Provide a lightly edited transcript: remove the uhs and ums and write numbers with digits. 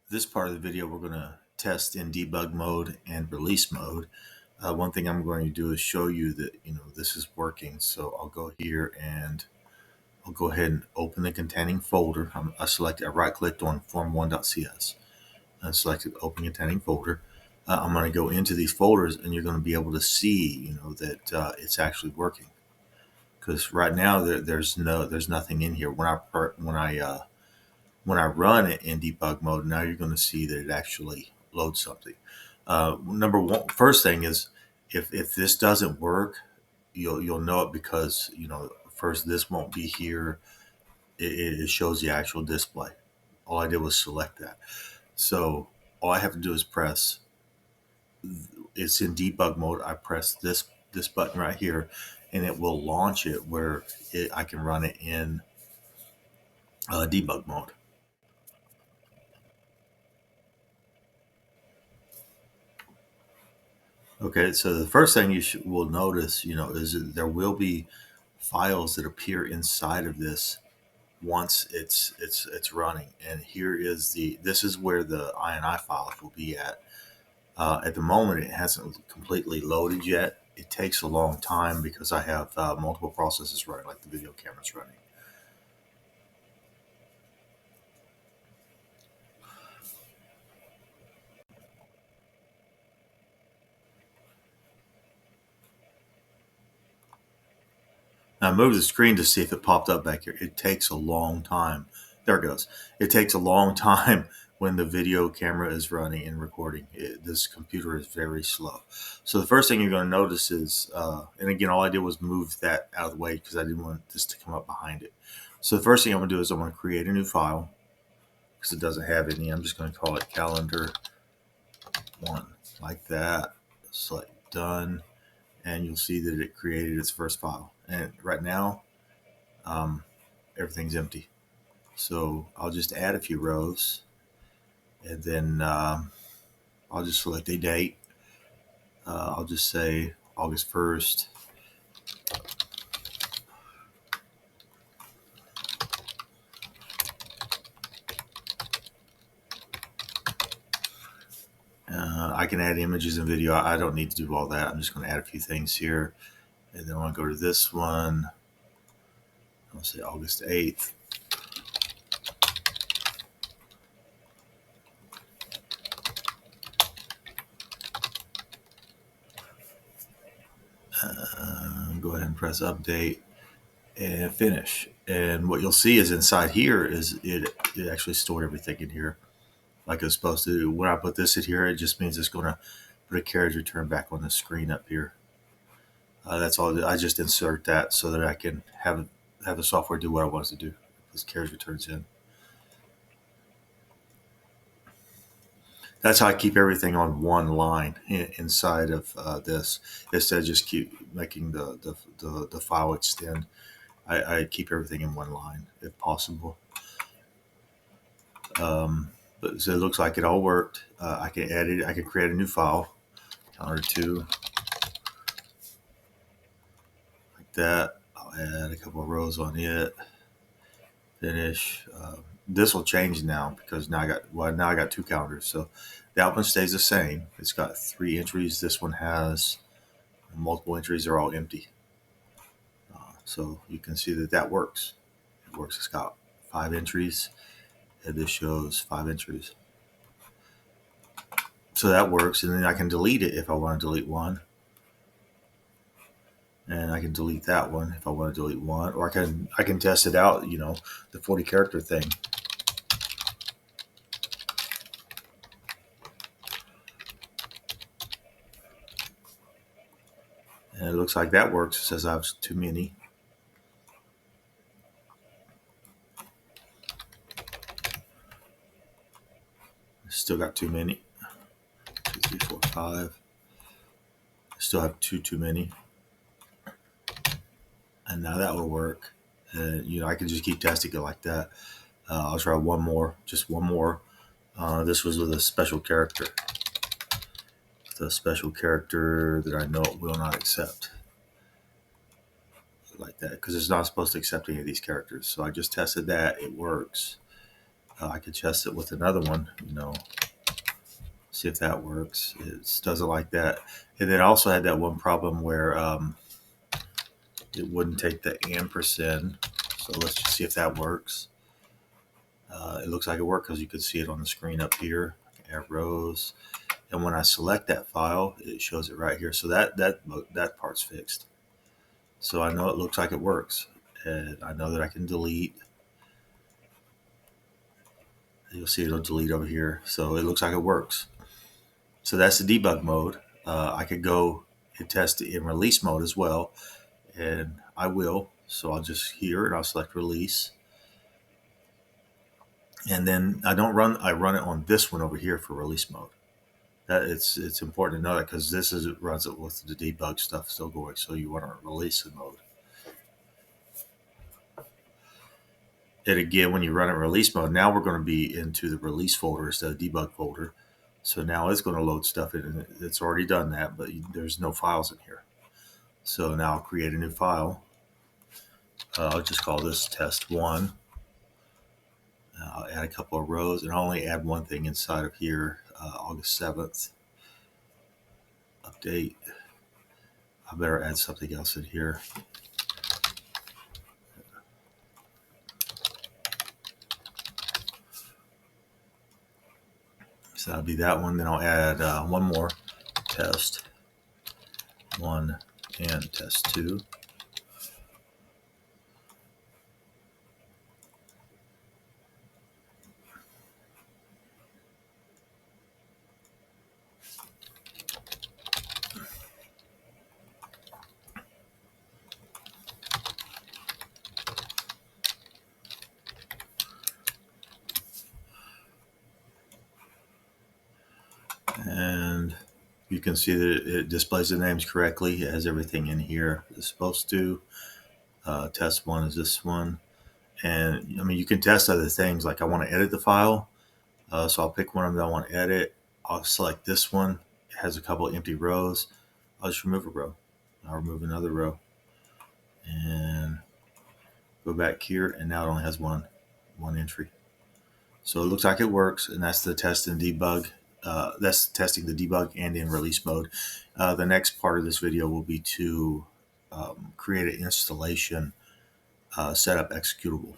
This part of the video, we're going to test in debug mode and release mode. One thing I'm going to do is show you that this is working. So I'll go here and I'll go ahead and open the containing folder. I right-clicked on form1.cs and selected open containing folder. I'm going to go into these folders, and you're going to be able to see, that it's actually working. Because right now there's nothing in here. When I run it in debug mode, now you're going to see that it actually loads something. First thing is, if this doesn't work, you'll know it because first this won't be here. It shows the actual display. All I did was select that. So all I have to do is press. It's in debug mode. I press this button right here, and it will launch it where I can run it in debug mode. Okay, so the first thing you will notice, is that there will be files that appear inside of this once it's running. And this is where the INI files will be at. At the moment, it hasn't completely loaded yet. It takes a long time because I have multiple processes running, like the video camera's running. Now move the screen to see if it popped up back here. It takes a long time. There it goes. It takes a long time when the video camera is running and recording. This computer is very slow. So the first thing you're going to notice is, and again, all I did was move that out of the way because I didn't want this to come up behind it. So the first thing I'm going to do is I'm going to create a new file because it doesn't have any. I'm just going to call it calendar 1, like that. Select done, and you'll see that it created its first file. And right now, everything's empty. So I'll just add a few rows, and then I'll just select a date. I'll just say August 1st. I can add images and video. I don't need to do all that. I'm just going to add a few things here. And then I'll go to this one. I'll say August 8th. Go ahead and press update and finish. And what you'll see is inside here is it actually stored everything in here like it's supposed to. When I put this in here, it just means it's going to put a carriage return back on the screen up here. That's all. I just insert that so that I can have the software do what I want it to do. This carriage returns in. That's how I keep everything on one line inside of this, instead of just keep making the file extend. I keep everything in one line if possible. But so it looks like it all worked. I can edit. I can create a new file, calendar 2, like that. I'll add a couple of rows on it. Finish. This will change now because now I got 2 calendars. So that one stays the same. It's got 3 entries. This one has multiple entries. They're all empty. So you can see that works. It works. It's got 5 entries, and this shows 5 entries. So that works, and then I can delete it if I want to delete one. And I can delete that one if I want to delete one, or I can test it out, the 40 character thing. And it looks like that works. It says I have too many. Still got too many. 2, 3, 4, 5. Still have too many. And now that will work. And I can just keep testing it like that. I'll try one more, just one more. This was with a special character. The special character that I know it will not accept. Like that, because it's not supposed to accept any of these characters. So I just tested that. It works. I could test it with another one, see if that works. It doesn't like that. And then I also had that one problem where it wouldn't take the ampersand. So let's just see if that works. It looks like it worked because you could see it on the screen up here. Add rows, and when I select that file, it shows it right here. So that part's fixed. So I know it looks like it works, and I know that I can delete. You'll see it'll delete over here. So it looks like it works. So that's the debug mode. I could go and test it in release mode as well, and I will. So I'll just here and I'll select release. And then I run it on this one over here for release mode. That it's important to know that because this runs it with the debug stuff still going. So you want to release the mode. And again, when you run it in release mode, now we're going to be into the release folder instead of debug folder. So now it's going to load stuff in, and it's already done that, but there's no files in here. So now I'll create a new file. I'll just call this test one. I'll add a couple of rows, and I'll only add one thing inside of here. August 7th update. I better add something else in here. So that'll be that one. Then I'll add one more, test one and test two. And you can see that it displays the names correctly. It has everything in here it's supposed to. Test one is this one. And I mean, you can test other things. Like I want to edit the file. So I'll pick one of them that I want to edit. I'll select this one. It has a couple of empty rows. I'll just remove a row. I'll remove another row. And go back here. And now it only has one entry. So it looks like it works. And that's the test and debug. That's testing the debug and in release mode. The next part of this video will be to create an installation setup executable.